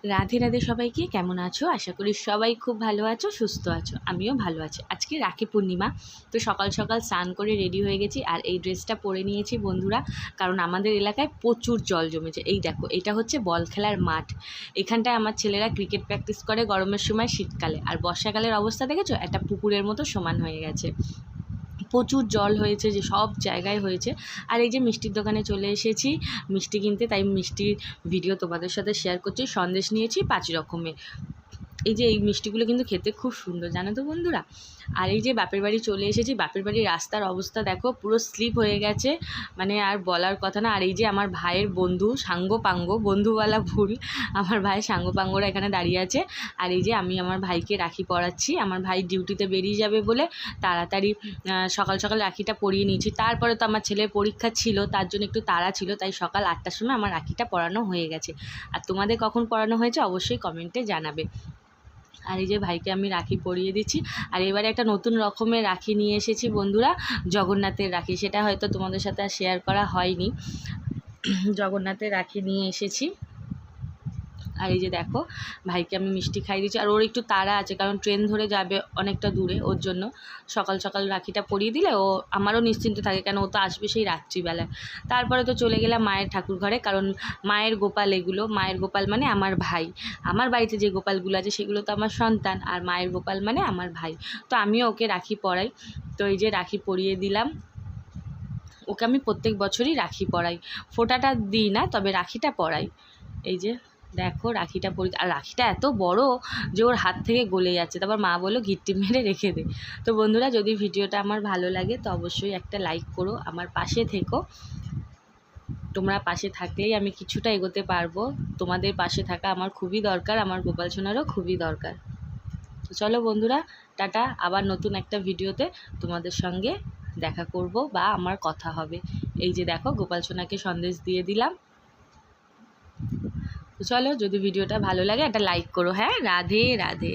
রাধে রাধে সবাইকে, কেমন আছো? আশা করি সবাই খুব ভালো আছো, সুস্থ আছো। আমিও ভালো আছি। আজকে রাখি পূর্ণিমা, তো সকাল সকাল স্নান করে রেডি হয়ে গেছি। আর এই ড্রেসটা পরে নিয়েছি বন্ধুরা, কারণ আমাদের এলাকায় প্রচুর জল জমেছে। এই দেখো, এটা হচ্ছে বল খেলার মাঠ। এখানটায় আমার ছেলেরা ক্রিকেট প্র্যাকটিস করে গরমের সময়, শীতকালে। আর বর্ষাকালের অবস্থা দেখেছো, একটা পুকুরের মতো সমান হয়ে গেছে। প্রচুর জল হয়েছে, যে সব জায়গায় হয়েছে। আর এই যে মিষ্টির দোকানে চলে এসেছি মিষ্টি কিনতে, তাই মিষ্টির ভিডিও তোমাদের সাথে শেয়ার করছি। সন্দেশ নিয়েছি 5 রকমের। এই যে এই মিষ্টিগুলো কিন্তু খেতে খুব সুন্দর, জানো তো বন্ধুরা। আর এই যে বাপের বাড়ি চলে এসেছি, বাপের বাড়ির রাস্তার অবস্থা দেখো, পুরো স্লিপ হয়ে গেছে, মানে আর বলার কথা না। আর এই যে আমার ভাইয়ের বন্ধু সাঙ্গপাঙ্গ, বন্ধুওয়ালা ভুল, আমার ভাই সাঙ্গপাঙ্গরা এখানে দাঁড়িয়ে আছে। আর এই যে আমি আমার ভাইকে রাখি পরাচ্ছি। আমার ভাই ডিউটিতে বেরিয়ে যাবে বলে তাড়াতাড়ি সকাল সকাল রাখিটা পরিয়ে নিয়েছি। তারপরে তো আমার ছেলের পরীক্ষা ছিল, তার জন্য একটু তাড়া ছিল, তাই সকাল 8টার সময় আমার রাখিটা পরানো হয়ে গেছে। আর তোমাদের কখন পরানো হয়েছে অবশ্যই কমেন্টে জানাবে। আর এই যে ভাইকে আমি রাখি পরিয়ে দিচ্ছি। আর এবারে একটা নতুন রকমের রাখি নিয়ে এসেছি বন্ধুরা, জগন্নাথের রাখি। সেটা হয়তো তোমাদের সাথে আর শেয়ার করা হয়নি। জগন্নাথের রাখি নিয়ে এসেছি। আর এই যে দেখো, ভাইকে আমি মিষ্টি খাইয়ে দিচ্ছি। আর ওর একটু তাড়া আছে, কারণ ট্রেন ধরে যাবে অনেকটা দূরে, ওর জন্য সকাল সকাল রাখিটা পরিয়ে দিলে ও আমারও নিশ্চিন্ত থাকে, কেন ও তো আসবে সেই রাত্রিবেলায়। তারপরে তো চলে গেলাম মায়ের ঠাকুর ঘরে, কারণ মায়ের গোপাল এগুলো। মায়ের গোপাল মানে আমার ভাই। আমার বাড়িতে যে গোপালগুলো আছে সেগুলো তো আমার সন্তান, আর মায়ের গোপাল মানে আমার ভাই। তো আমিও ওকে রাখি পরাই। তো এই যে রাখি পরিয়ে দিলাম ওকে। আমি প্রত্যেক বছরই রাখি পরাই, ফোঁটাটা দিই না, তবে রাখিটা পরাই। এই যে দেখো, রাখিটা পরি। আর রাখিটা এত বড় যে ওর হাত থেকে গলে যাচ্ছে। তারপর মা বললো গিট্টি মেরে রেখে দে। তো বন্ধুরা, যদি ভিডিওটা আমার ভালো লাগে তো অবশ্যই একটা লাইক করো, আমার পাশে থেকো। তোমরা পাশে থাকলেই আমি কিছুটা এগোতে পারবো। তোমাদের পাশে থাকা আমার খুবই দরকার, আমার গোপাল সোনারও খুবই দরকার। তো চলো বন্ধুরা, টাটা। আবার নতুন একটা ভিডিওতে তোমাদের সঙ্গে দেখা করব বা আমার কথা হবে। এই যে দেখো, গোপাল সোনাকে সন্দেশ দিয়ে দিলাম। তো চলো, যদি ভিডিওটা ভালো লাগে একটা লাইক করো। হ্যাঁ, রাধে রাধে।